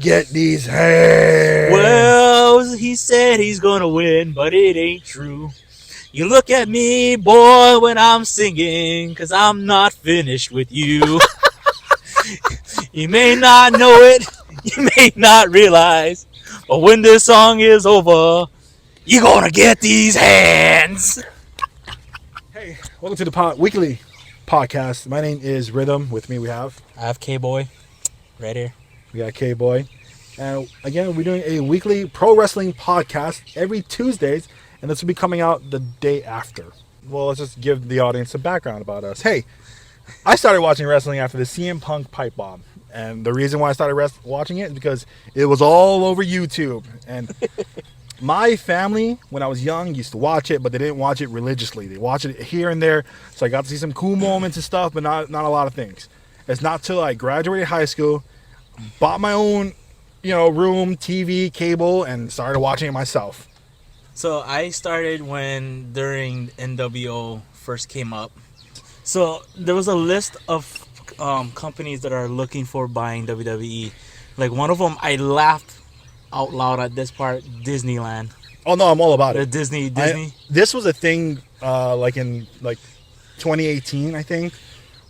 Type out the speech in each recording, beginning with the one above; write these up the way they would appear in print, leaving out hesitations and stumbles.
get these hands. Well, he said he's gonna win, but it ain't true. You look at me, boy, when I'm singing, 'cause I'm not finished with you. You may not know it, you may not realize, but when this song is over, you're gonna get these hands. Hey, welcome to the weekly podcast. My name is Rhythm. With me we have I have K-Boy right here. we got K-Boy. And again, we're doing a weekly pro wrestling podcast every Tuesdays, and this will be coming out the day after. Well, let's just give the audience some background about us. Hey, I started watching wrestling after the CM Punk pipe bomb. And the reason why I started watching it is because it was all over YouTube. And my family, when I was young, used to watch it, but they didn't watch it religiously. They watched it here and there. So I got to see some cool moments and stuff, but not a lot of things. It's not till I graduated high school, bought my own, room, TV, cable, and started watching it myself. So I started during NWO first came up. So there was a list of companies that are looking for buying WWE. Like one of them, I laughed out loud at this part, Disneyland. Oh no, I'm all about it. Disney. This was a thing, in 2018, I think,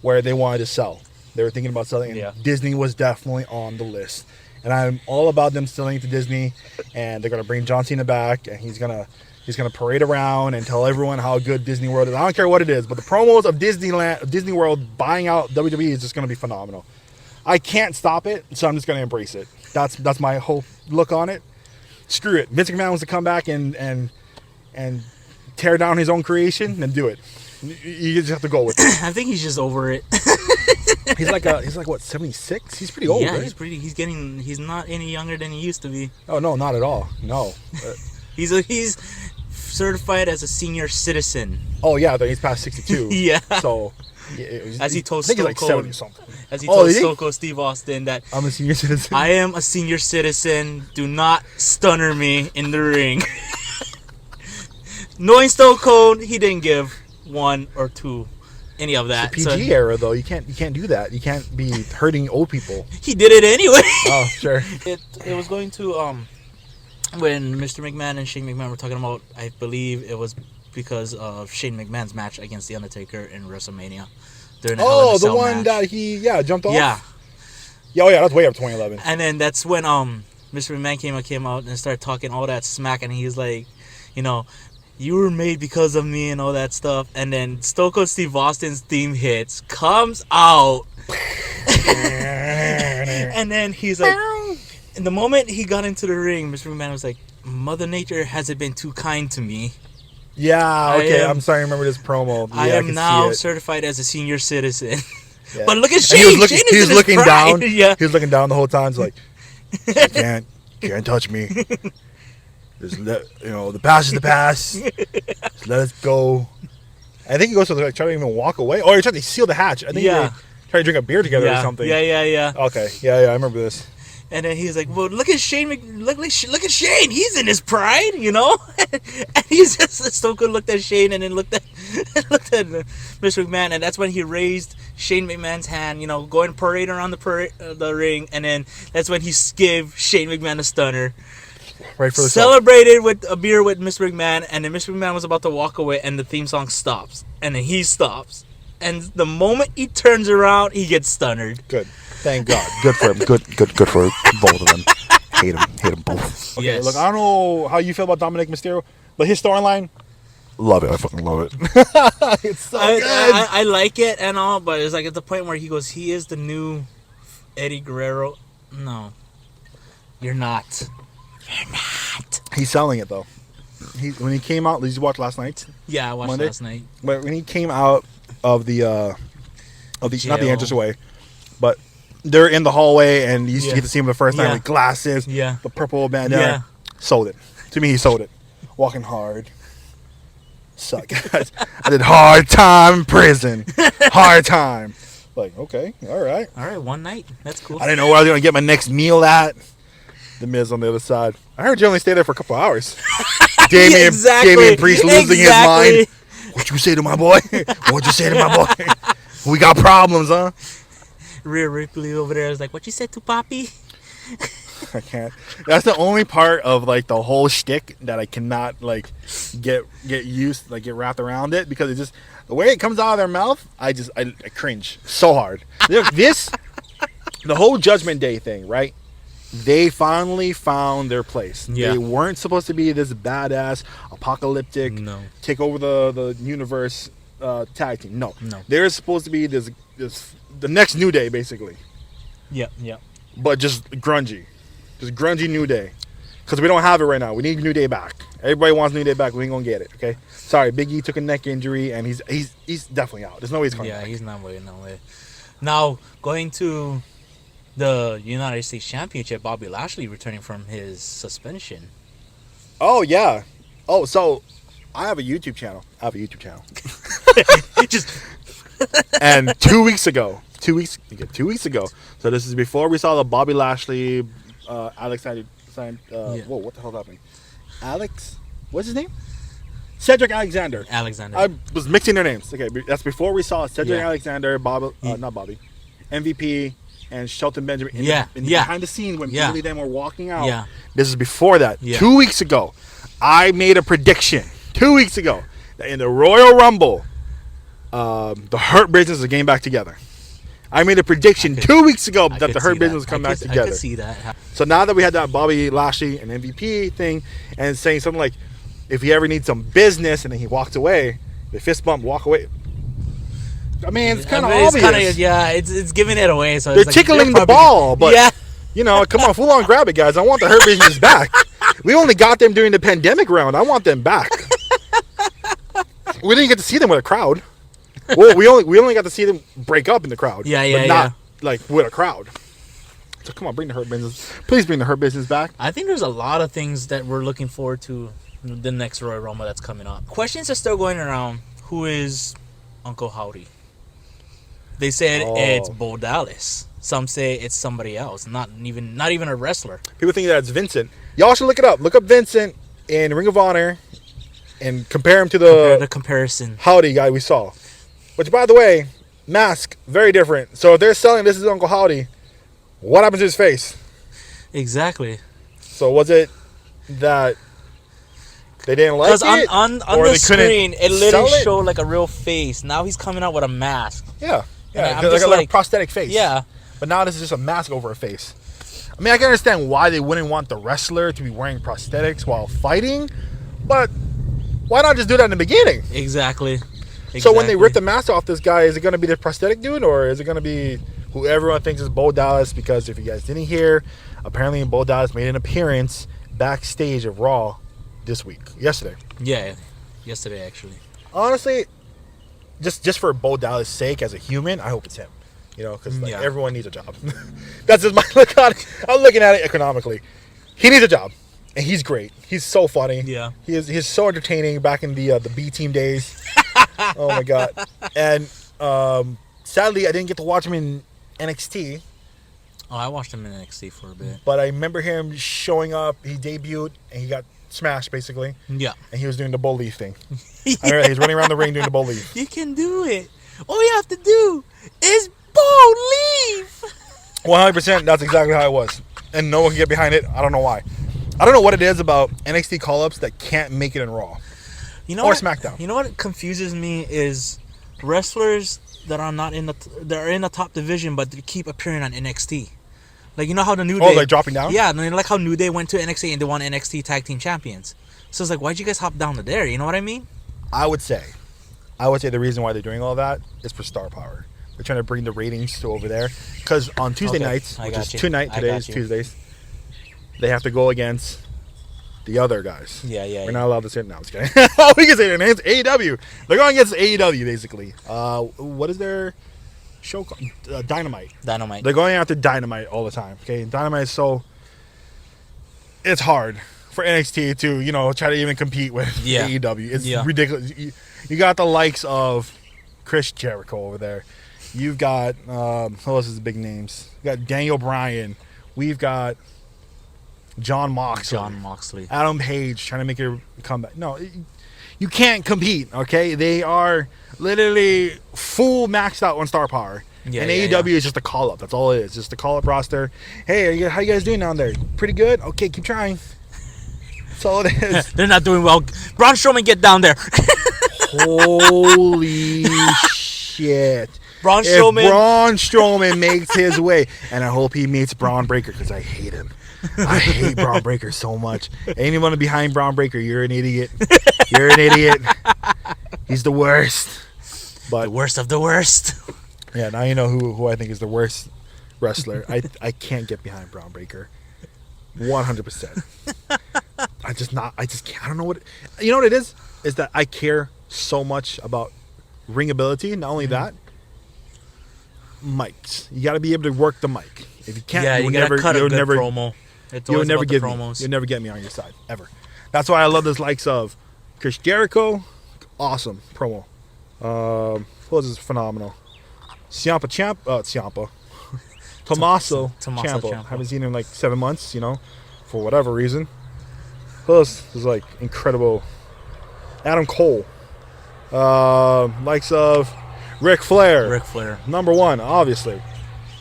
where they wanted to sell. They were thinking about selling, and Yeah. Disney was definitely on the list. And I'm all about them selling to Disney, and they're gonna bring John Cena back, and he's gonna parade around and tell everyone how good Disney World is. I don't care what it is, but the promos of Disney World buying out WWE is just gonna be phenomenal. I can't stop it, so I'm just gonna embrace it. That's my whole look on it. Screw it. Vince McMahon wants to come back and tear down his own creation, then do it. You just have to go with it. I think he's just over it. He's like what, 76? He's pretty old, Yeah, right? he's not any younger than he used to be. Oh no, not at all. No. He's certified as a senior citizen. Oh yeah, he's past 62. Yeah. So As he told I think he's Stone like Cold. 70 something. As he Oh, told did he? Stone Cold Steve Austin that I'm a senior citizen. I am a senior citizen. Do not stunner me in the ring. Knowing Stone Cold, he didn't give one or two any of that. It's a PG era though. You can't do that. You can't be hurting old people. He did it anyway. Oh sure. It was going to when Mr. McMahon and Shane McMahon were talking about, I believe it was because of Shane McMahon's match against The Undertaker in WrestleMania. During the Hell in a Oh, the Cell one match. that he jumped off. Yeah. Oh yeah, that's way up 2011. And then that's when Mr. McMahon came out and started talking all that smack, and he's like, you were made because of me and all that stuff. And then Stone Cold Steve Austin's theme hits, comes out, and then he's like, in the moment he got into the ring, Mr. McMahon was like, Mother Nature hasn't been too kind to me. Yeah, okay. I'm starting to remember this promo. Yeah, I am can now see it. certified as a senior citizen. Yeah. But look at And Shane. he was looking, Shane he is was in looking his down. pride. Yeah. He was looking down the whole time. He's like, can't touch me. Just the past is the past. Just let us go. I think he goes to try to even walk away. Oh, you're trying to seal the hatch. I think they try to drink a beer together or something. Yeah. Okay. Yeah. I remember this. And then he's like, "Well, look at Shane. Look at Shane. He's in his pride, And he's just Stone Cold looked at Shane and then looked at Mr. McMahon, and that's when he raised Shane McMahon's hand, going parade around the ring, and then that's when he gave Shane McMahon a stunner. Right for the Celebrated with a beer with Mr. McMahon, and then Mr. McMahon was about to walk away, and the theme song stops, and then he stops, and the moment he turns around, he gets stunnered. Good. Thank God. Good for him. Good for both of them. Hate him both. Okay, Yes. Look, I don't know how you feel about Dominic Mysterio, but his storyline, love it. I fucking love it. It's so good. I like it and all, but it's like at the point where he goes, he is the new Eddie Guerrero. No, you're not. You're not. He's selling it though. When he came out, did you watch last night? Yeah, I watched Monday? last night. But when he came out of the not the Jail. entranceway, but they're in the hallway, and you get to see him the first time Yeah. with glasses, Yeah. the purple bandana. Yeah. Sold it. To me, he sold it. Walking hard. Suck. I did hard time in prison. Hard time. Like, okay, all right. All right, one night. That's cool. I didn't know where I was going to get my next meal at. The Miz on the other side. I heard you only stay there for a couple hours. Damian Priest losing his mind. What you say to my boy? What'd you say to my boy? We got problems, huh? Rhea Ripley over there is like, what you said to Poppy? I can't. That's the only part of like the whole shtick that I cannot like get used, like get wrapped around it, because it just the way it comes out of their mouth, I cringe so hard. Look, the whole Judgment Day thing, right? They finally found their place. Yeah. They weren't supposed to be this badass apocalyptic take over the universe tag team. No. They're supposed to be this the next New Day basically. Yeah. But just grungy. Just grungy New Day. Because we don't have it right now. We need New Day back. Everybody wants New Day back. We ain't going to get it, okay? Sorry, Big E took a neck injury, and he's definitely out. There's no way he's coming back. Yeah, he's not way, no way. Now, going to the United States Championship, Bobby Lashley returning from his suspension. Oh, yeah. Oh, so I have a YouTube channel. Just And 2 weeks ago, so this is before we saw the Bobby Lashley, Alexander, whoa, what the hell happened? Alex, what's his name? Cedric Alexander. I was mixing their names. Okay, that's before we saw Cedric Alexander, not Bobby, MVP, and Shelton Benjamin behind the scenes when Bayley and them were walking out. Yeah. This is before that. Yeah. 2 weeks ago, I made a prediction. 2 weeks ago, that in the Royal Rumble, the Hurt Business is getting back together. I made a prediction 2 weeks ago that the Hurt Business would come back together. I could see that. So now that we had that Bobby Lashley and MVP thing, and saying something like, if he ever needs some business, and then he walks away, the fist bump, walk away. I mean, it's kind of obvious. It's giving it away. So they're it's tickling the ball, but you know, come on, full on grab it, guys. I want the Hurt Business back. We only got them during the pandemic round. I want them back. We didn't get to see them with a crowd. Well, we only got to see them break up in the crowd. But not like with a crowd. So come on, bring the Hurt Business. Please bring the Hurt Business back. I think there's a lot of things that we're looking forward to the next Royal Rumble that's coming up. Questions are still going around. Who is Uncle Howdy? They said it's Bo Dallas. Some say it's somebody else, not even a wrestler. People think that it's Vincent. Y'all should look it up. Look up Vincent in Ring of Honor and compare him to the comparison Howdy guy we saw. Which, by the way, mask, very different. So if they're selling this is Uncle Howdy, what happens to his face? Exactly. So was it that they didn't like it? Because on the screen, it literally showed like a real face. Now he's coming out with a mask. Yeah. Yeah, like a prosthetic face. Yeah. But now this is just a mask over a face. I mean, I can understand why they wouldn't want the wrestler to be wearing prosthetics while fighting, but why not just do that in the beginning? Exactly. So when they rip the mask off this guy, is it going to be the prosthetic dude, or is it going to be who everyone thinks is Bo Dallas? Because if you guys didn't hear, apparently Bo Dallas made an appearance backstage of Raw this week, yesterday. Yeah, yesterday actually. Honestly, just for Bo Dallas' sake as a human, I hope it's him. You know, because everyone needs a job. That's just my look on it. I'm looking at it economically. He needs a job, and he's great. He's so funny. Yeah, he's so entertaining. Back in the B team days. Oh my god! And sadly, I didn't get to watch him in NXT. Oh, I watched him in NXT for a bit. But I remember him showing up. He debuted and he got smashed basically. Yeah. And he was doing the bull leaf thing. I remember he was running around the ring doing the bull leaf. You can do it. All you have to do is bull leaf. 100%. That's exactly how it was. And no one can get behind it. I don't know why. I don't know what it is about NXT call-ups that can't make it in Raw. SmackDown. You know what confuses me is wrestlers that are not they're in the top division, but they keep appearing on NXT. Like, you know how the New Day... Oh, like dropping down? Yeah, like how New Day went to NXT and they won NXT Tag Team Champions. So it's like, why'd you guys hop down to there? You know what I mean? I would say the reason why they're doing all that is for star power. They're trying to bring the ratings to over there. Because on Tuesday nights, which is tonight, today is Tuesdays, they have to go against the other guys. Yeah. We're not allowed to say it now. I'm just kidding. We can say their names. AEW. They're going against AEW, basically. What is their show called? Dynamite. They're going after Dynamite all the time. Okay, Dynamite is so... It's hard for NXT to, try to even compete with AEW. It's ridiculous. You got the likes of Chris Jericho over there. You've got, who else is the big names? You got Daniel Bryan. We've got John Moxley. Adam Page trying to make a comeback. No, you can't compete, okay? They are literally full maxed out on star power. Yeah, and yeah, AEW is just a call up. That's all it is. Just a call up roster. Hey, how you guys doing down there? Pretty good. Okay, keep trying. That's all it is. They're not doing well. Braun Strowman, get down there. Holy shit. Braun If Strowman. Braun Strowman makes his way, and I hope he meets Braun Breaker because I hate him. I hate Braun Breaker so much. Anyone behind Braun Breaker, you're an idiot. You're an idiot. He's the worst. But The worst of the worst. yeah, now you know who I think is the worst wrestler. I can't get behind Braun Breaker. 100%. I just can't. I don't know what. You know what it is? Is that I care so much about ring ability. Not only that, mics. You got to be able to work the mic. If you can't, Yeah, you gotta cut a good promo. It's You'll always never about the get me. promos. You'll never get me on your side ever. That's why I love the likes of Chris Jericho. Awesome promo. Who was phenomenal? Ciampa. Tommaso Ciampa. Haven't seen him in like 7 months. For whatever reason. Who else was like incredible? Adam Cole. Likes of Ric Flair. Ric Flair. Number one, obviously.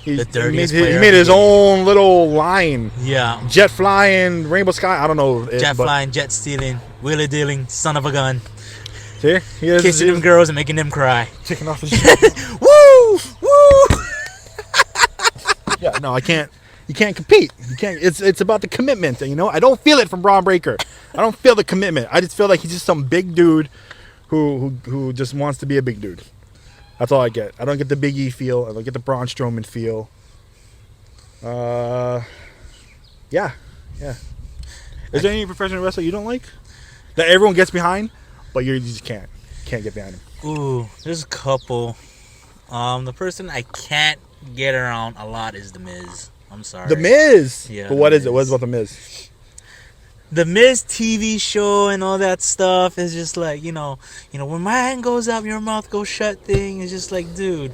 He dirtiest made player his in the own little line. Yeah. Jet flying, rainbow sky. I don't know. Jet flying, jet stealing, wheelie dealing, son of a gun. See? Kissing them girls and making them cry. Taking off his shirt. Woo! Woo! Yeah, no, I can't. You can't compete. You can't. It's about the commitment. I don't feel it from Braun Breaker. I don't feel the commitment. I just feel like he's just some big dude who just wants to be a big dude. That's all I get. I don't get the Big E feel. I don't get the Braun Strowman feel. Yeah. Is there any professional wrestler you don't like that everyone gets behind, but you just can't get behind him? Ooh, there's a couple. The person I can't get around a lot is The Miz. I'm sorry. The Miz. Yeah, But what The is it? What is about the Miz? The Miz TV show and all that stuff is just like, when my hand goes up, your mouth goes shut thing. It's just like, dude,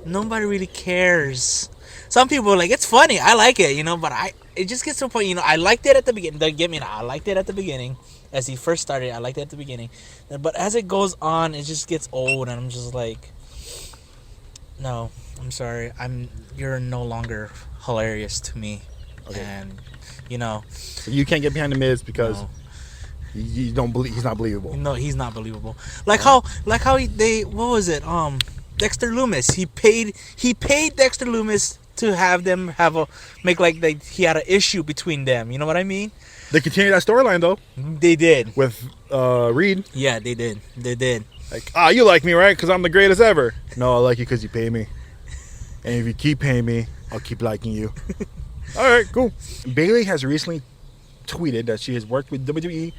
nobody really cares. Some people are like, it's funny. I like it, but it just gets to a point, I liked it at the beginning. Don't get me now. I liked it at the beginning. As he first started, I liked it at the beginning. But as it goes on, it just gets old, and I'm just like, no, I'm sorry. You're no longer hilarious to me. Okay. And, So you can't get behind the Miz because you don't believe he's not believable. No, he's not believable. Like how what was it? Dexter Lumis. He paid Dexter Lumis to have them he had an issue between them. You know what I mean? They continue that storyline though. They did with Reed. Yeah, they did. They did. Like, you like me, right? Because I'm the greatest ever. No, I like you because you pay me. And if you keep paying me, I'll keep liking you. All right, cool. Bayley has recently tweeted that she has worked with WWE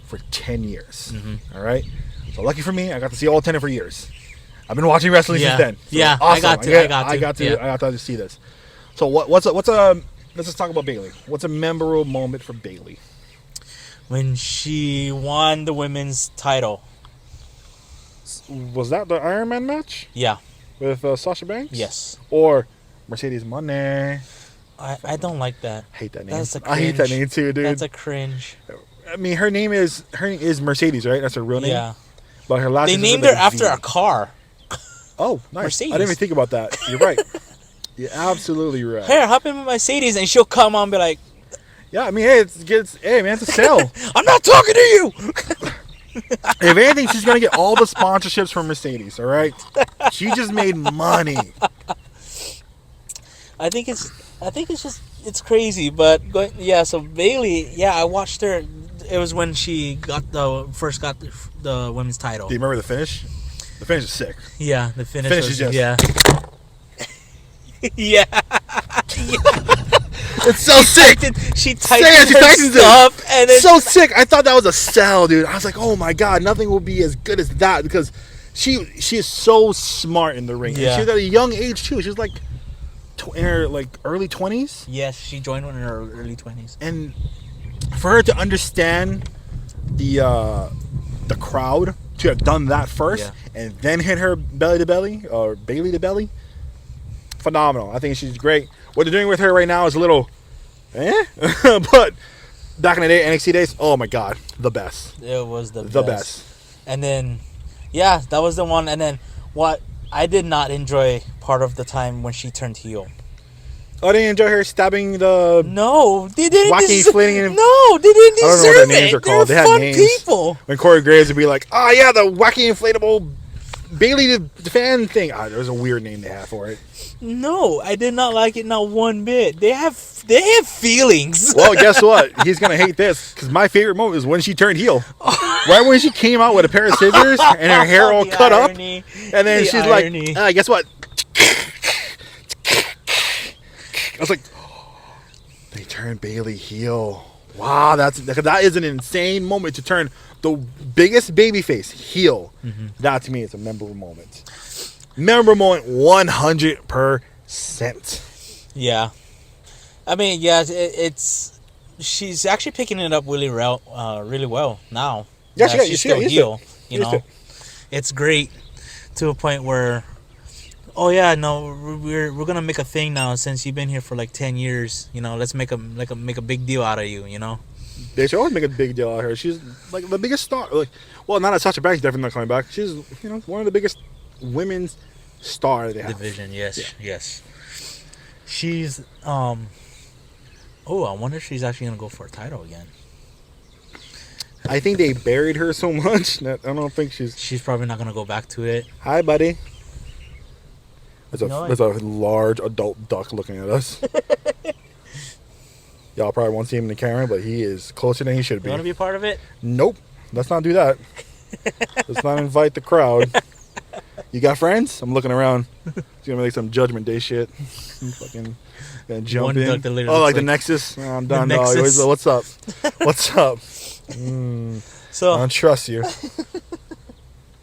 for 10 years. Mm-hmm. All right? So lucky for me, I got to see all 10 of her years. I've been watching wrestling since then. So yeah, awesome. I got to see this. So what's let's just talk about Bayley. What's a memorable moment for Bayley? When she won the women's title. Was that the Iron Man match? Yeah. With Sasha Banks? Yes. Or Mercedes Money? I don't like that. I hate that name. That's a cringe. I hate that name too, dude. That's a cringe. I mean, her name is Mercedes, right? That's her real name. Yeah. But her last they name named like her after a car. Oh, nice. Mercedes. I didn't even think about that. You're right. You're absolutely right. Here, hop in with Mercedes, and she'll come on and be like, yeah, I mean, hey, man, it's a sell. I'm not talking to you. If anything, she's gonna get all the sponsorships from Mercedes. All right, she just made money. I think it's crazy, but so Bayley, I watched her. It was when she first got the women's title. Do you remember the finish? The finish is sick. Yeah, the finish is just yeah. Yeah. It's so sick. She typed her stuff, and it's so sick. I thought that was a sell, dude. I was like, oh my god, nothing will be as good as that because she is so smart in the ring. Yeah. And she was at a young age too. She was like in her early 20s. Yes, she joined in her early 20s. And for her to understand the crowd, to have done that first and then hit her belly to belly or Bayley to belly, phenomenal. I think she's great. What they're doing with her right now is a little but back in the day, NXT days, oh my god, the best. It was the best. And then that was the one. And then what I did not enjoy part of the time when she turned heel. Oh, I didn't enjoy her stabbing the No, they didn't. wacky inflating. No, they didn't I don't know what deserve their names it. are called. They They're had fun names. people. When Corey Graves would be like, "Oh yeah, the wacky inflatable Bayley the fan thing." Ah, there's a weird name they have for it. No, I did not like it not one bit. They have feelings. Well, guess what? He's gonna hate this because my favorite moment is when she turned heel. Right when she came out with a pair of scissors and her hair all The cut irony. up, and then The she's irony. like, "Guess what?" I was like, they turned Bayley heel. Wow, that is an insane moment to turn the biggest babyface heel. Mm-hmm. That to me is a memorable moment. Memorable moment, 100%. Yeah, I mean, yeah, it's she's actually picking it up really well now. Yeah, that she's still used heel. to. You Used know, to. it's great to a point where, oh yeah, no, we're gonna make a thing now since you've been here for like 10 years. You know, let's make a big deal out of you. You know. They should always make a big deal out of her. She's like the biggest star. Like, well, not that Sasha Banks definitely not coming back. She's one of the biggest women's star they have. Division, yes, yes. She's oh, I wonder if she's actually gonna go for a title again. I think they buried her so much that I don't think she's. She's probably not gonna go back to it. Hi, buddy. There's No, a large adult duck looking at us. Y'all probably won't see him in the camera, but he is closer than he should You be. want to be a part of it? Nope. Let's not do that. Let's not invite the crowd. You got friends? I'm looking around. He's gonna make some Judgment Day shit. Fucking gonna jump One in. duck that literally Oh, like looks the Nexus? Oh, I'm The done, dog. Nexus. What's up? What's up? I So, don't trust you.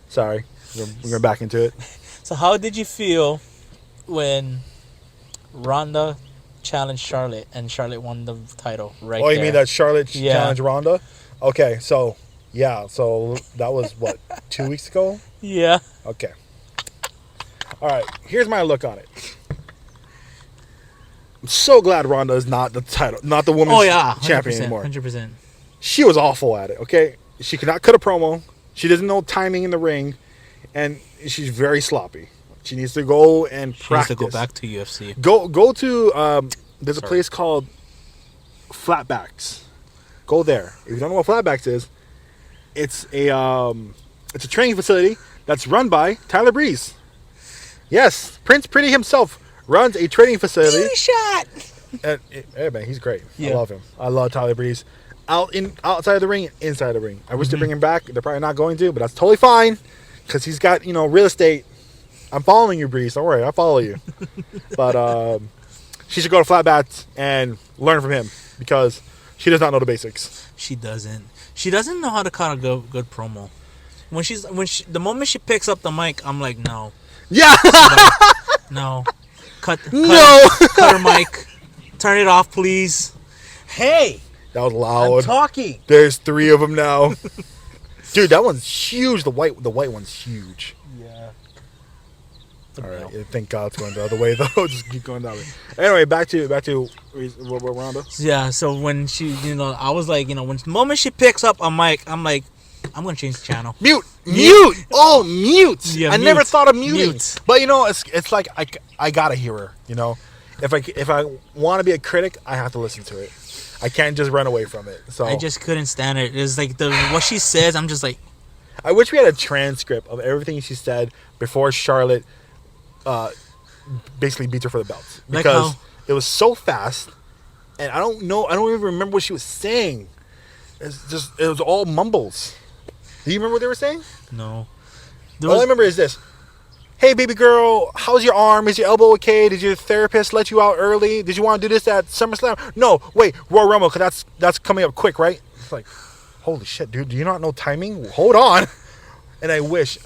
Sorry. We're going back into it. so how did you feel when Ronda challenged Charlotte and Charlotte won the title right Oh, you there? mean that Charlotte Yeah. challenge Ronda? Okay, so yeah, so that was what, 2 weeks ago? Yeah. Okay. All right, here's my look on it. I'm so glad Ronda is not the title, not the women's Oh yeah. 100%, champion anymore. 100%. She was awful at it. Okay, she could not cut a promo. She doesn't know timing in the ring, and she's very sloppy. She needs to go and She needs practice. to go back to UFC. Go to there's a Sorry. place called Flatbacks. Go there. If you don't know what Flatbacks is, it's a training facility that's run by Tyler Breeze. Yes, Prince Pretty himself runs a training facility. Shot. And hey man, he's great. I Yeah. love him. I love Tyler Breeze. Outside of the ring, inside the ring. I wish they bring him back. They're probably not going to, but that's totally fine because he's got real estate. I'm following you, Breeze. Don't worry, I follow you. But she should go to Flatbats and learn from him because she does not know the basics. She doesn't. She doesn't know how to cut a good promo. The moment she picks up the mic, I'm like, no, Yeah. no, cut No. cut her mic, turn it off, please. Hey, That was I'm loud. talking. There's 3 of them now. Dude, that one's huge. The white one's huge. Yeah. All right. Yeah, thank God it's going the other way though. Just keep going that way. Anyway, back to Ronda. Yeah. So when she, I was like, when the moment she picks up a mic, I'm like, I'm gonna change the channel. Mute. Oh, mute. Yeah, I never mute. thought of muting. Mute. But it's like I gotta hear her. If I want to be a critic, I have to listen to it. I can't just run away from it. So I just couldn't stand it. It's like what she says. I'm just like, I wish we had a transcript of everything she said before Charlotte basically beats her for the belts Like because how- it was so fast, and I don't even remember what she was saying. It was all mumbles. Do you remember what they were saying? no. All I remember is this. Hey, baby girl, how's your arm? Is your elbow okay? Did your therapist let you out early? Did you want to do this at SummerSlam? No, wait, Royal Rumble, because that's coming up quick, right? It's like, holy shit, dude, do you not know timing? Hold on. And I wish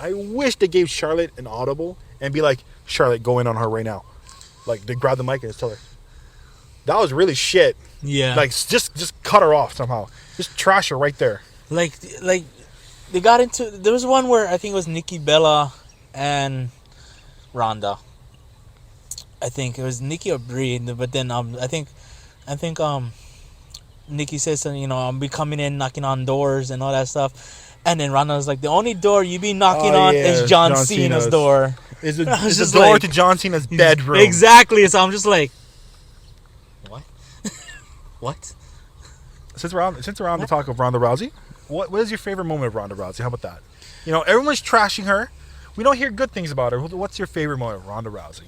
they gave Charlotte an audible and be like, Charlotte, go in on her right now. Like, they grab the mic and just tell her. That was really shit. Yeah. Like, just cut her off somehow. Just trash her right there. Like they got into. There was one where I think it was Nikki Bella and Ronda. I think it was Nikki or Brie, but then I think Nikki says something, I'll be coming in, knocking on doors and all that stuff, And then Ronda was like, the only door you be knocking Oh, on yeah, is John John Cena's Cena's. door. It's I was the just door like- to John Cena's bedroom. Exactly. So I'm just like, what? What? Since we're on the talk of Ronda Rousey, what is your favorite moment of Ronda Rousey? How about that? You know, everyone's trashing her. We don't hear good things about her. What's your favorite moment of Ronda Rousey?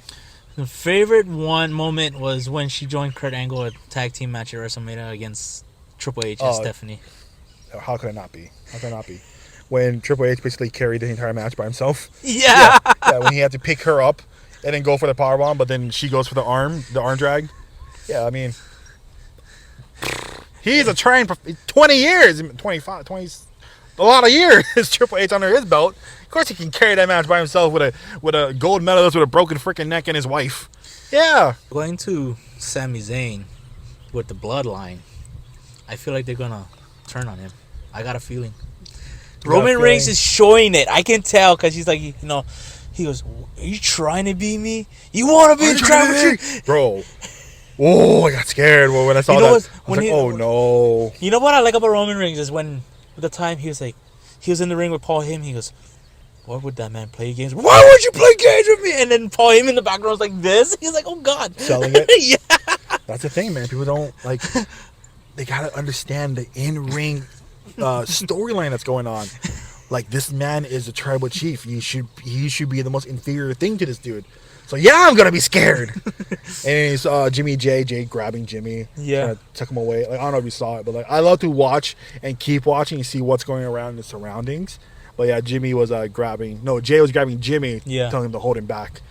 The favorite moment was when she joined Kurt Angle at tag team match at WrestleMania against Triple H and Oh. Stephanie. How could it not be? How could it not be? When Triple H basically carried the entire match by himself. Yeah. Yeah, when he had to pick her up and then go for the powerbomb, but then she goes for the arm drag. Yeah, I mean, he's a trained 20 years, 25, 20, a lot of years. Triple H under his belt. Of course, he can carry that match by himself with a gold medalist with a broken freaking neck and his wife. Yeah. Going to Sami Zayn with the bloodline, I feel like they're gonna turn on him. I got a feeling. Roman Reigns is showing it. I can tell because he's like, you know, he goes, "Are you trying to beat me? You want to be the tribal chief, bro?" Oh, I got scared when I saw that. I was like, "Oh no!" You know what I like about Roman Reigns is when the time he was like, he was in the ring with Paul Heyman. He goes, "Why would that man play games? Why would you play games with me?" And then Paul Heyman in the background was like this. He's like, "Oh God," selling it. Yeah. That's the thing, man. People don't like. They gotta understand the in-ring storyline that's going on. Like, this man is a tribal chief. He should be the most inferior thing to this dude. So yeah, I'm gonna be scared. And he saw Jimmy Jay grabbing Jimmy, trying to tuck him away. Like, I don't know if you saw it, but like, I love to watch and keep watching and see what's going around in the surroundings. But yeah, Jay was grabbing Jimmy, telling him to hold him back,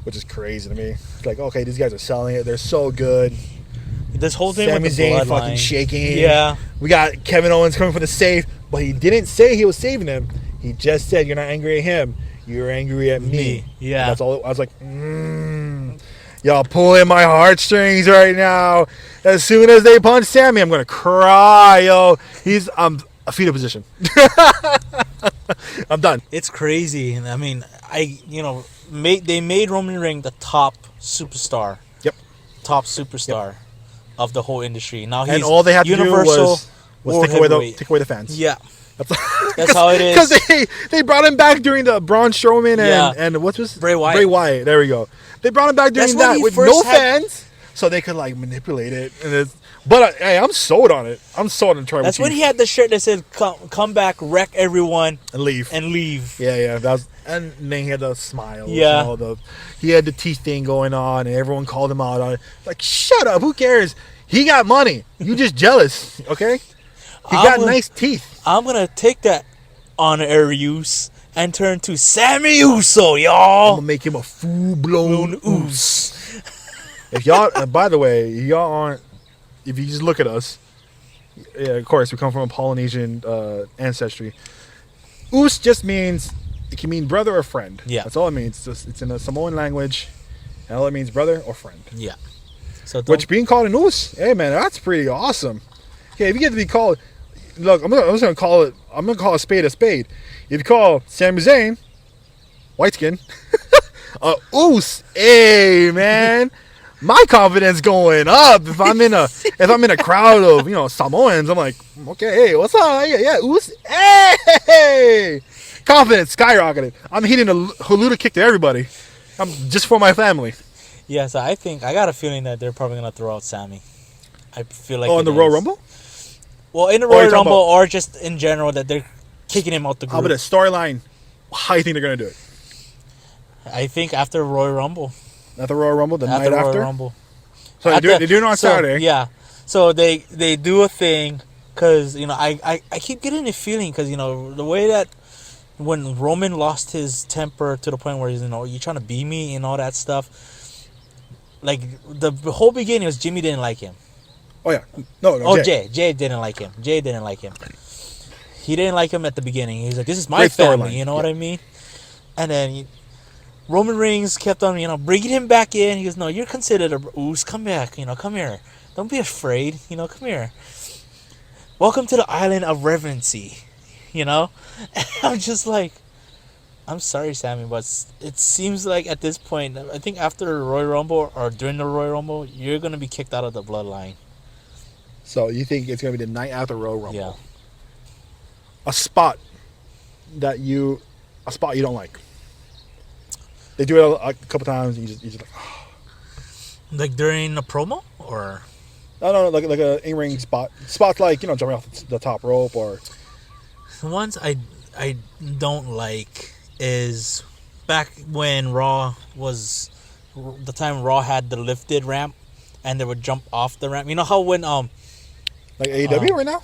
which is crazy to me. It's like, okay, these guys are selling it. They're so good. This whole thing Sami with the Zayn bloodline. fucking shaking. Yeah. We got Kevin Owens coming for the save, but he didn't say he was saving him. He just said, "You're not angry at him. You're angry at me." Yeah. And that's all. I was like, y'all pulling my heartstrings right now. As soon as they punch Sammy, I'm gonna cry, yo. I'm a fetal position. I'm done. It's crazy. I mean, they made Roman Reigns the top superstar. Yep. Top superstar of the whole industry. Now he's and all they had to do was take away the fans. Yeah. That's how it is. Because they brought him back during the Braun Strowman and what was Bray Wyatt. Bray Wyatt. There we go. They brought him back during that with no fans, so they could like manipulate it. But hey, I'm sold on it. I'm sold on Tribal That's Chief. when he had the shirt that said "Come back, wreck everyone, and leave." Yeah. And then he had the smile. Yeah. He had the teeth thing going on, and everyone called him out on it. Like, shut up. Who cares? He got money. You just jealous, okay? He got nice teeth. I'm gonna take that on-air use and turn to Sammy Uso, y'all. I'm gonna make him a full-blown Uso. If y'all, and by the way, y'all aren't. If you just look at us, yeah, of course, we come from a Polynesian ancestry. Us just means, it can mean brother or friend. Yeah. That's all it means. It's in a Samoan language, and all it means brother or friend. Yeah. So which being called an Us, hey man, that's pretty awesome. Okay, if you get to be called, look, I'm gonna call a spade a spade. If you call Sami Zayn, white skin, Us, hey man. My confidence going up if I'm in a crowd of Samoans. I'm like, okay, hey, what's up? Yeah, Us, hey, confidence skyrocketed. I'm hitting a haluta kick to everybody. I'm just for my family. Yeah, so I got a feeling that they're probably gonna throw out Sammy. I feel like in the Royal Rumble. Well, in the Royal Rumble or just in general that they're kicking him out the group. How about a storyline? How do you think they're gonna do it? I think after Royal Rumble. At the Royal Rumble, the night after after. Royal Rumble. So they're doing it on Saturday. Yeah. So they do a thing because I keep getting a feeling because the way that when Roman lost his temper to the point where he's you trying to beat me and all that stuff. Like the whole beginning was Jimmy didn't like him. Oh yeah, no. Oh Jay didn't like him. Jay didn't like him. He didn't like him at the beginning. He's like, "This is my Great family," storyline. you know what I mean? And then Roman Reigns kept on, bringing him back in. He goes, "No, you're considered a Uso. Come back, come here. Don't be afraid, come here. Welcome to the island of reverency, And I'm just like, I'm sorry, Sammy, but it seems like at this point, I think after the Royal Rumble or during the Royal Rumble, you're gonna be kicked out of the bloodline. So you think it's gonna be the night after Royal Rumble? Yeah. A spot a spot you don't like. They do it a couple times, and you just like, oh. Like during a promo, or No, like a in-ring spots like jumping off the top rope, or the ones I don't like is back when Raw was the time Raw had the lifted ramp, and they would jump off the ramp. You know how when like AEW right now,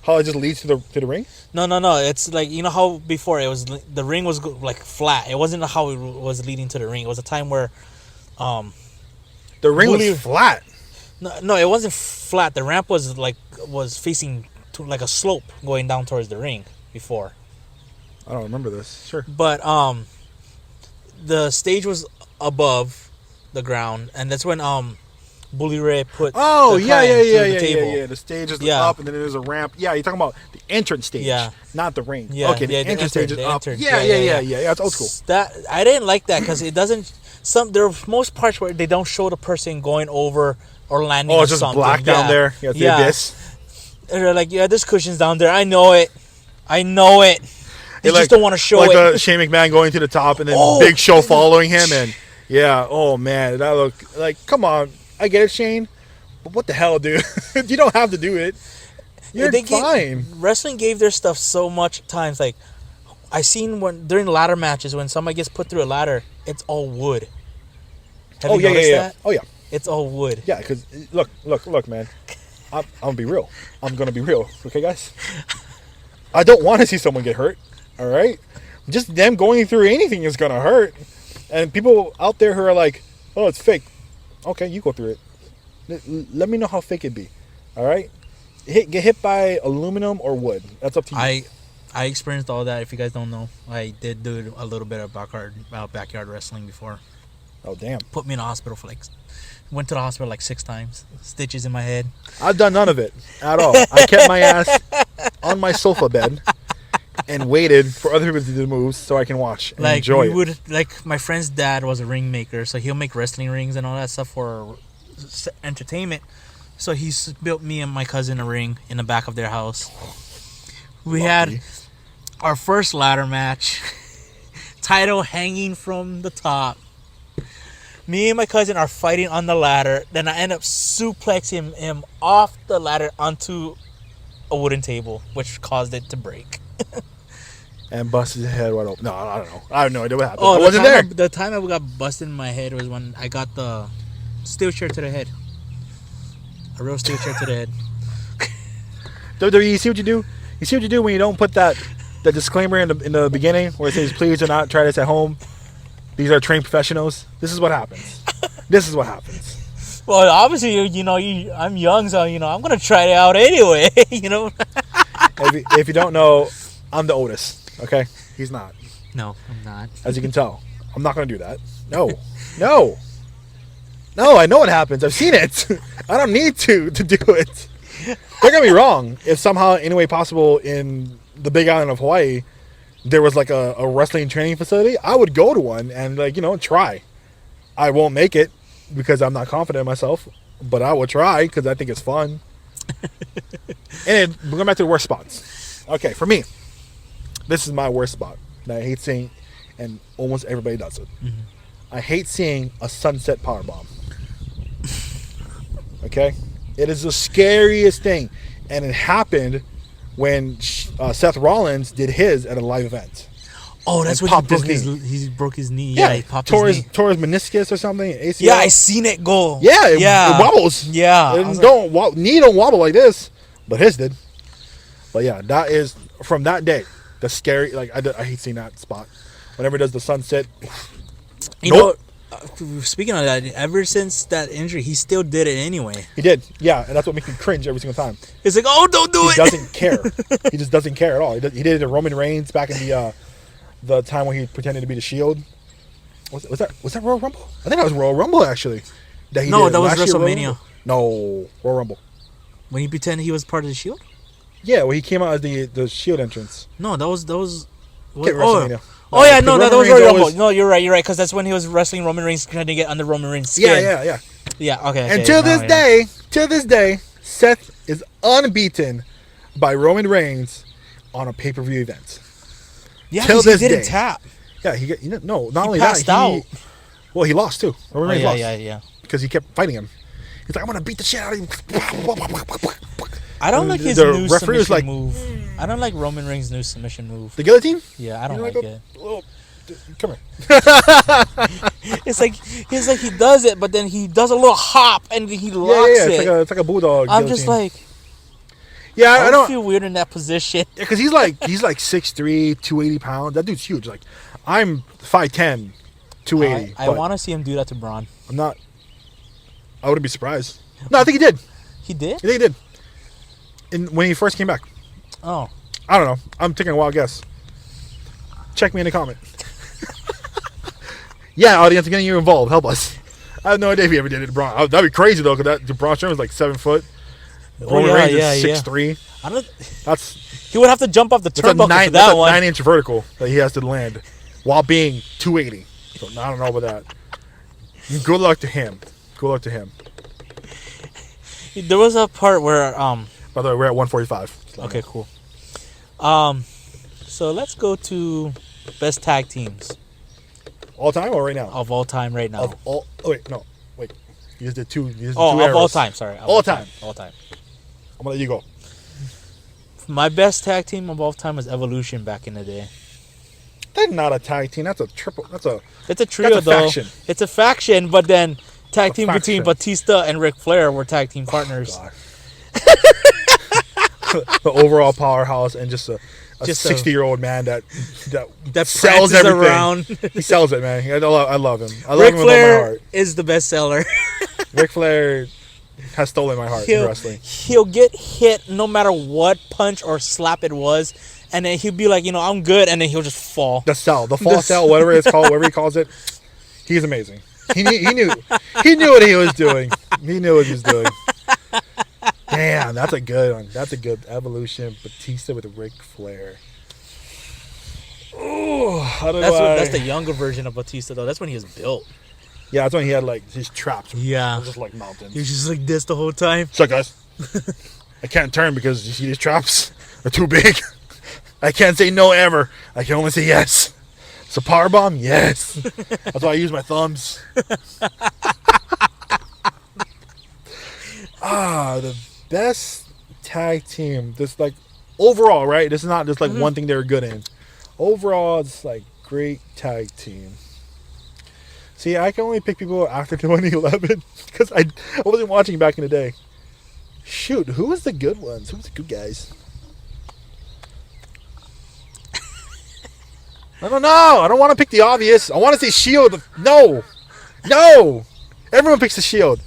how it just leads to the ring. No. It's like how before it was the ring was like flat. It wasn't how it was leading to the ring. It was a time where the ring was flat. No, it wasn't flat. The ramp was facing to like a slope going down towards the ring before. I don't remember this. Sure. But the stage was above the ground, and that's when Bully Ray put the table. Yeah. The stage is up, and then there's a ramp. Yeah, you're talking about the entrance stage, not the ring. Yeah, okay, the entrance stage is up. Yeah. It's old school. That I didn't like that because it doesn't. There are most parts where they don't show the person going over or landing. Oh, it's just black down there. Yeah, the abyss. And they're like, there's cushions down there. I know it. They just don't want to show like it. Like Shane McMahon going to the top, and then Big Show following him, and oh man, that look like, come on. I get it, Shane, but what the hell, dude? You don't have to do it. You're fine. Wrestling gave their stuff so much times. Like, I seen during ladder matches when somebody gets put through a ladder, it's all wood. Have you noticed that? Oh yeah, it's all wood. Yeah, because look, man. I'm gonna be real. Okay, guys. I don't want to see someone get hurt. All right, just them going through anything is gonna hurt. And people out there who are like, "Oh, it's fake." Okay, you go through it. Let me know how fake it be. All right, get hit by aluminum or wood. That's up to you. I experienced all that. If you guys don't know, I did do a little bit of backyard wrestling before. Oh damn! Put me in the hospital went to the hospital like 6 times. Stitches in my head. I've done none of it at all. I kept my ass on my sofa bed and waited for other people to do the moves so I can watch and enjoy it. Like my friend's dad was a ring maker, so he'll make wrestling rings and all that stuff for entertainment. So he's built me and my cousin a ring in the back of their house. We had our first ladder match, title hanging from the top. Me and my cousin are fighting on the ladder. Then I end up suplexing him off the ladder onto a wooden table, which caused it to break. And busted his head right open. No, I don't know. I have no idea what happened. I wasn't there. The time I got busted in my head was when I got the steel chair to the head. A real steel chair to the head. WWE, you see what you do? You see what you do when you don't put the disclaimer in the beginning where it says, please do not try this at home. These are trained professionals. This is what happens. Well, obviously, I'm young, so I'm gonna try it out anyway. If you don't know, I'm the oldest. Okay, he's not. No, I'm not. As you can tell, I'm not gonna do that. No. I know what happens. I've seen it. I don't need to do it. Don't get me wrong. If somehow, any way possible, in the Big Island of Hawaii, there was like a wrestling training facility, I would go to one and try. I won't make it because I'm not confident in myself, but I will try because I think it's fun. And we're going back to the worst spots. Okay, for me, this is my worst spot that I hate seeing, and almost everybody does it. Mm-hmm. I hate seeing a sunset powerbomb. Okay? It is the scariest thing, and it happened when Seth Rollins did his at a live event. Oh, that's when he broke his knee. Yeah, he popped tore his knee. Tore his meniscus or something. ACL. Yeah, I seen it go. Yeah, it wobbles. Yeah. Knee don't wobble like this, but his did. But yeah, that is, from that day, the scary, I hate seeing that spot. Whenever it does the sunset. Speaking of that, ever since that injury, he still did it anyway. He did, yeah, and that's what makes me cringe every single time. It's like, oh, don't do it. He doesn't care. He just doesn't care at all. He did it to Roman Reigns back in the time when he pretended to be the Shield. Was that Royal Rumble? I think that was Royal Rumble actually. That was WrestleMania. No, Royal Rumble. When he pretended he was part of the Shield? Yeah, well, he came out as the Shield entrance. No, that was WrestleMania. Oh yeah, no, that was Royal Rumble. No, you're right, because that's when he was wrestling Roman Reigns, trying to get under Roman Reigns' skin. Yeah. Okay. And to this day, Seth is unbeaten by Roman Reigns on a pay-per-view event. Yeah, till because he this didn't day. tap. Yeah, no. Not He only passed that, out. well, he lost too. Roman Reigns lost Yeah. because he kept fighting him. He's like, I'm gonna beat the shit out of you. I don't like his The new referee was submission like, move. I don't like Roman Reigns' new submission move. The guillotine? Yeah, I don't like it. Oh, come here. It's like he does it, but then he does a little hop and he locks it. It's like a bulldog. I'm just guillotine. like, yeah, I I don't feel weird in that position. Yeah, because he's like 6'3", 280 pounds. That dude's huge. Like, I'm 5'10", 280. I want to see him do that to Braun. I'm not. I wouldn't be surprised. No, I think he did. He did? I think he did. When he first came back. Oh. I don't know. I'm taking a wild guess. Check me in the comment. Yeah, audience, getting you involved. Help us. I have no idea if he ever did it to Braun. That'd be crazy though, because Braun Strowman was like 7 foot. Roman Reigns is 6'3". I don't. That's He would have to jump off the turnbuckle for that that's a one. 9-inch vertical that he has to land while being 280. So I don't know about that. Good luck to him. Good luck to him. There was a part where By the way, we're at 145. Okay, cool. So let's go to best tag teams All time or right now? of all time right now. Of all. Oh, wait, no. Wait. You just did two. Of two eras. all time. Sorry. Of All time. All time. I'm gonna let you go. My best tag team of all time was Evolution back in the day. That's not a tag team. That's a triple. It's a trio, That's a though. faction. It's a faction, but then tag team between faction. Batista and Ric Flair were tag team partners. God. The overall powerhouse and just a 60-year-old man that sells prances everything. around. He sells it, man. I love him. I love Ric him with all my Flair heart. is the best seller. Ric Flair has stolen my heart in wrestling. He'll get hit no matter what punch or slap it was, and then he'll be like, I'm good, and then he'll just fall. The fall cell, whatever it's called, whatever he calls it. He's amazing. He knew what he was doing. He knew what he was doing. Damn, that's a good one. That's a good Evolution. Batista with Ric Flair. Ooh, That's the younger version of Batista, though. That's when he was built. Yeah, that's when he had like his traps. Yeah. Just like mountains. He was just like this the whole time. What's up, guys? I can't turn because you see these traps are too big. I can't say no ever. I can only say yes. It's a power bomb? Yes. That's why I use my thumbs. The best tag team. This like overall, right? This is not just like one thing they were good in. Overall, it's like great tag team. See, I can only pick people after 2011 because I wasn't watching back in the day. Shoot, who was the good ones? Who was the good guys? I don't know. I don't want to pick the obvious. I want to say Shield. But no. Everyone picks the Shield.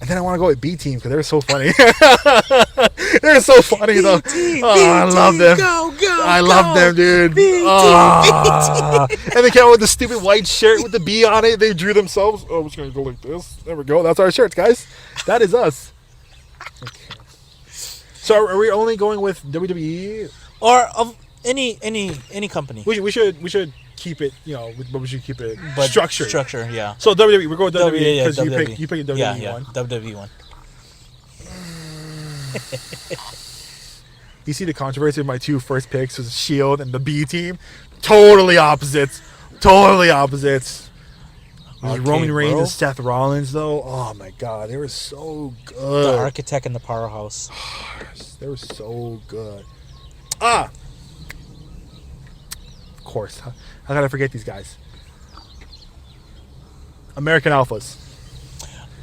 And then I want to go with B Team because they're so funny. They're so funny though. I love them. I love them, dude. And they came out with the stupid white shirt with the B on it. They drew themselves. Oh, I'm just gonna go like this. There we go. That's our shirts, guys. That is us. Okay. So are we only going with WWE or of any company? We should keep it. But we should keep it structured. Structure, yeah. So WWE, we're going with WWE because WWE. you picked WWE Yeah, one. WWE one. You see the controversy of my two first picks was Shield and the B Team. Totally opposites. It was Roman Reigns and Seth Rollins, though. Oh my God, they were so good. The Architect and the Powerhouse. They were so good. Of course. How could I forget these guys? American Alphas.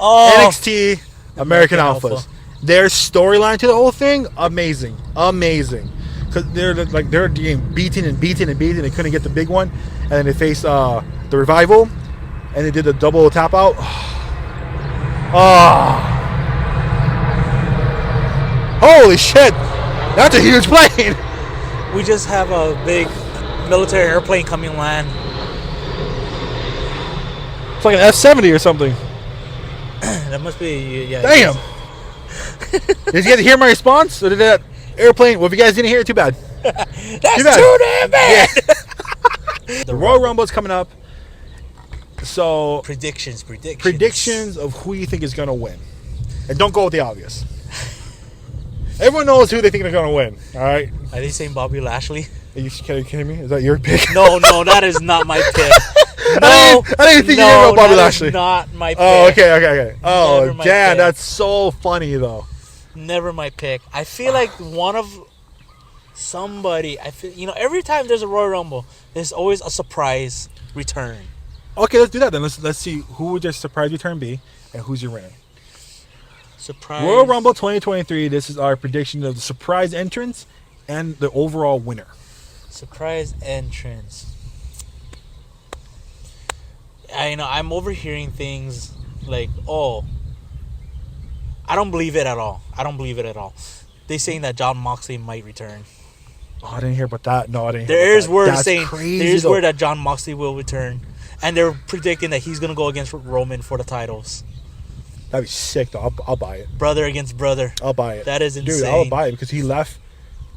Oh, NXT American Alphas. Alpha. Their storyline to the whole thing, amazing. Because they're getting beaten. They couldn't get the big one, and then they faced the Revival, and they did a double tap out. Holy shit! That's a huge plane. We just have a big military airplane coming land. It's like an F-70 or something. That must be, yeah. Damn. Did you guys hear my response? Or did that airplane? Well, if you guys didn't hear it, too bad. That's too damn bad. Yeah. The Royal Rumble is coming up. So Predictions. Predictions of who you think is going to win. And don't go with the obvious. Everyone knows who they think they're going to win. All right. Are they saying Bobby Lashley? Are you kidding me? Is that your pick? No, that is not my pick. I didn't think you knew about Bobby Lashley. Not my pick. Oh, okay. Oh, Never my damn, pick. that's so funny though. Never my pick. I feel like one of somebody. I feel every time there's a Royal Rumble, there's always a surprise return. Okay, let's do that then. Let's see who would your surprise return be and who's your winner. Surprise Royal Rumble 2023. This is our prediction of the surprise entrance and the overall winner. Surprise entrance. I'm overhearing things like, oh, I don't believe it at all. They're saying that Jon Moxley might return. Oh, I didn't hear about that. No, I didn't hear There's about that. word That's saying crazy, there's though. word that Jon Moxley will return, and they're predicting that he's gonna go against Roman for the titles. That'd be sick though. I'll buy it. Brother against brother. I'll buy it. That is insane. Dude, I'll buy it because he left.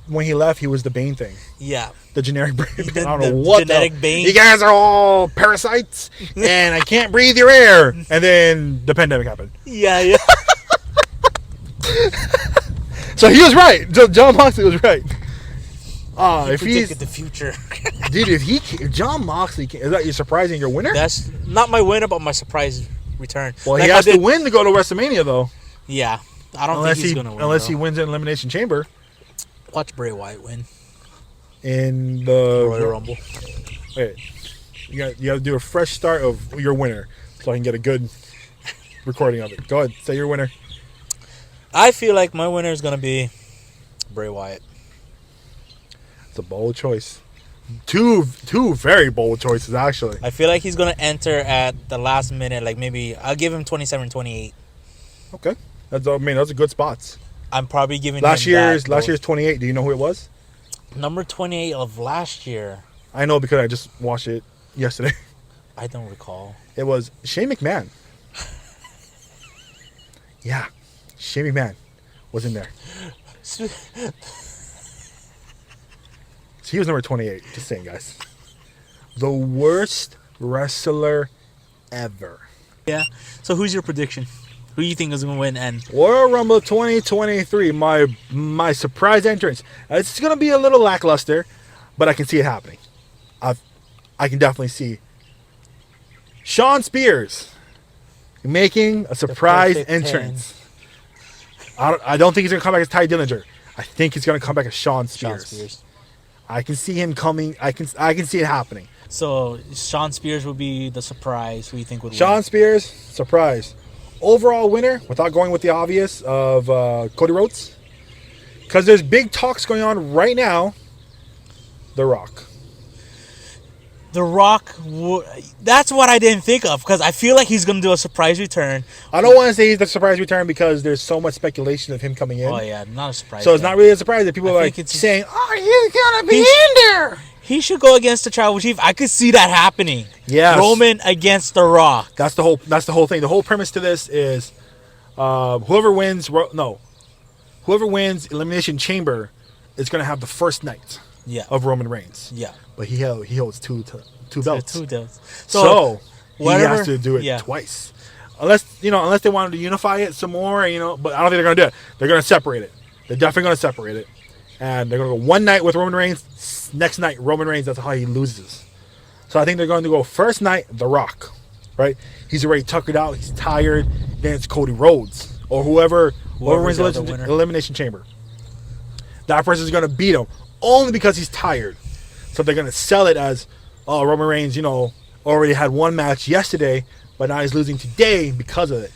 When he left, he was the Bane thing. Yeah. The generic Bane. I don't The know what genetic Bane. You guys are all parasites, and I can't breathe your air. And then the pandemic happened. Yeah. So he was right. Jon Moxley was right. He If predicted he's the future. dude, if Jon Moxley is that you surprising your winner? That's not my winner, but my surprise return. Well, Like he I has to did- win to go to WrestleMania though. Yeah, I don't Unless think he's he gonna win. unless though. he wins in Elimination Chamber Watch Bray Wyatt win in the Royal Rumble. Wait, you got to do a fresh start of your winner so I can get a good recording of it. Go ahead, say your winner. I feel like my winner is gonna be Bray Wyatt. It's a bold choice. Two very bold choices actually. I feel like he's gonna enter at the last minute. Like maybe I'll give him 27, 28. Okay, those are good spots. I'm probably giving Last him year's that, 28. Do you know who it was? number 28 of last year. I know because I just watched it yesterday. I don't recall. It was Shane McMahon. Yeah, Shane McMahon was in there. So he was number 28. Just saying, guys. The worst wrestler ever. Yeah. So who's your prediction? Who do you think is gonna win? And Royal Rumble 2023. My surprise entrance. It's gonna be a little lackluster, but I can see it happening. I can definitely see Shawn Spears making a surprise perfect entrance. I don't think he's gonna come back as Ty Dillinger. I think he's gonna come back as Shawn Spears. I can see him coming. I can see it happening. So Shawn Spears would be the surprise. Who you think would Shawn win? Spears, surprise. Overall winner, without going with the obvious, of Cody Rhodes. Because there's big talks going on right now. The Rock. The Rock. That's what I didn't think of because I feel like he's gonna do a surprise return. I don't want to say he's the surprise return because there's so much speculation of him coming in. Oh yeah, not a surprise. So it's not really a surprise that people I are think like it's- saying, "Oh, he's gonna be He's- in there." He should go against the Tribal Chief. I could see that happening. Yes. Roman against The Rock. That's the whole thing. The whole premise to this is whoever wins Elimination Chamber is going to have the first night Yeah. of Roman Reigns. Yeah. But he holds two belts. Two belts. So he whatever- has to do it yeah. twice. Unless they wanted to unify it some more, but I don't think they're going to do it. They're going to separate it. They're definitely going to separate it. And they're going to go one night with Roman Reigns. Next night, Roman Reigns, that's how he loses. So I think they're going to go first night, The Rock. Right? He's already tuckered out. He's tired. Then it's Cody Rhodes. Or whoever wins the the winner. Elimination Chamber. That person's going to beat him only because he's tired. So they're going to sell it as, oh, Roman Reigns, already had one match yesterday, but now he's losing today because of it.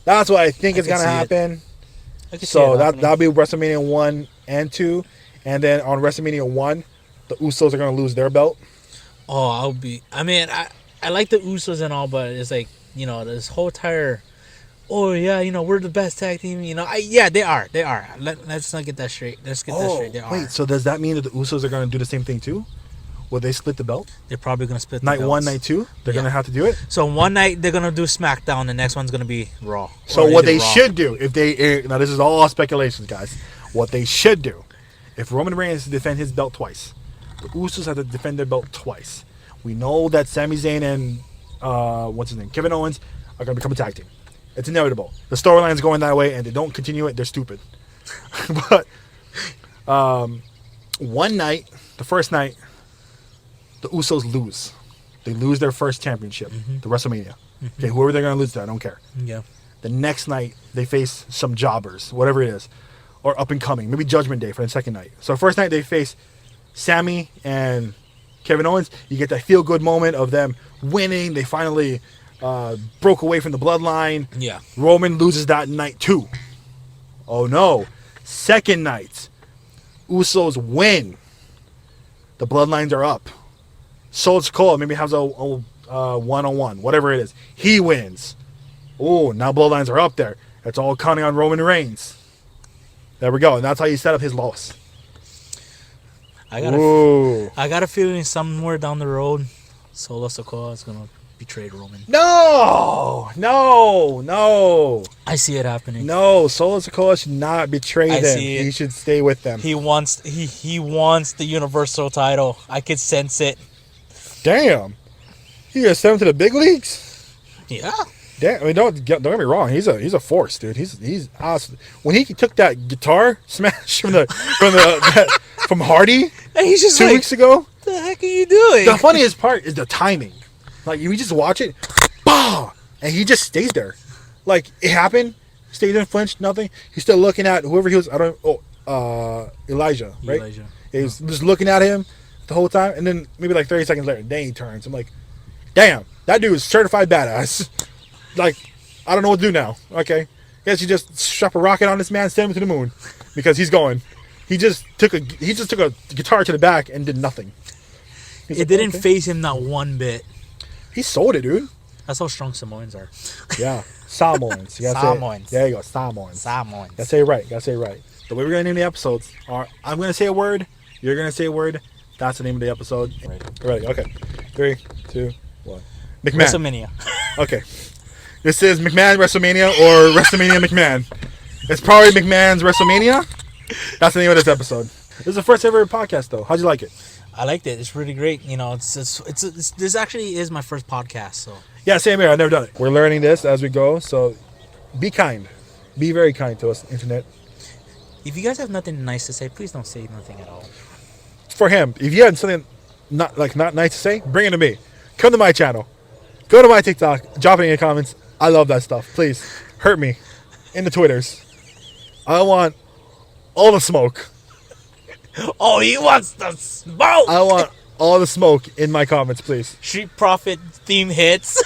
That's what I think is going to happen. So that'll be WrestleMania 1 and 2. And then on WrestleMania 1, the Usos are going to lose their belt. Oh, I like the Usos and all, but it's like, this whole entire, oh yeah, we're the best tag team. Yeah, they are. Let's not get that straight. Let's get that straight. They are. Wait, so does that mean that the Usos are going to do the same thing too? Will they split the belt? They're probably gonna split Night the 1, belts. night 2? They're Yeah. going to have to do it? So one night they're gonna do SmackDown, the next one's gonna be Raw. So Or what either they Raw. should do, now this is all speculations, guys. What they should do, if Roman Reigns has to defend his belt twice, the Usos have to defend their belt twice. We know that Sami Zayn and Kevin Owens are going to become a tag team. It's inevitable. The storyline's going that way, and they don't continue it, they're stupid. But one night, the first night, the Usos lose. They lose their first championship, the WrestleMania. Okay, whoever they're going to lose to, I don't care. Yeah. The next night, they face some jobbers, whatever it is, or up and coming. Maybe Judgment Day for the second night. So first night, they face Sammy and Kevin Owens. You get that feel-good moment of them winning. They finally broke away from the bloodline. Yeah. Roman loses that night, too. Oh, no. Second night, Usos win. The bloodlines are up. Soul Cole maybe has a one-on-one, whatever it is. He wins. Oh, now bloodlines are up there. It's all counting on Roman Reigns. There we go. And that's how you set up his loss. I got a feeling somewhere down the road, Solo Sikoa is going to betray Roman. No. I see it happening. No, Solo Sikoa should not betray them. He should stay with them. He wants the Universal title. I could sense it. Damn. He gonna send him to the big leagues? Yeah. Damn. I mean, don't get me wrong. He's a force, dude. He's awesome. When he took that guitar smash from Hardy, and he's just 2 weeks ago. What the heck are you doing? The funniest part is the timing. Like, you just watch it, bah, and he just stays there. Like, it happened, stayed there, flinched, nothing. He's still looking at whoever he was. Elijah, right? Elijah. He was just looking at him the whole time, and then maybe like 30 seconds later, then he turns. I'm like, damn, that dude is certified badass. Like, I don't know what to do now. Okay, guess you just strap a rocket on this man, send him to the moon, because he's going. He just took a guitar to the back and did nothing. It didn't phase him not one bit. He sold it, dude. That's how strong Samoans are. Yeah, Samoans. Samoans. There you go, Samoans. Samoans. Gotta say it right. The way we're gonna name the episodes are: I'm gonna say a word, you're gonna say a word. That's the name of the episode. Ready? Okay. 3, 2, 1. McMahon. WrestleMania. Okay. This is McMahon WrestleMania or WrestleMania McMahon. It's probably McMahon's WrestleMania. That's the name of this episode. This is the first ever podcast, though. How'd you like it? I liked it. It's really great. You know, this actually is my first podcast. So yeah, same here. I've never done it. We're learning this as we go. So be kind. Be very kind to us, internet. If you guys have nothing nice to say, please don't say nothing at all. For him, if you had something not nice to say, bring it to me. Come to my channel. Go to my TikTok. Drop it in your comments. I love that stuff. Please hurt me in the Twitters. I want all the smoke. Oh, he wants the smoke. I want all the smoke in my comments, please. Street Profit theme hits.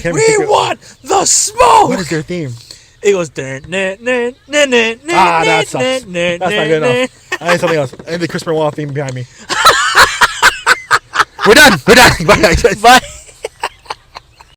We want the smoke. What is their theme? It goes. That sucks. That's not good enough. I need something else. I need the Chris Benoit theme behind me. We're done. Bye. Bye.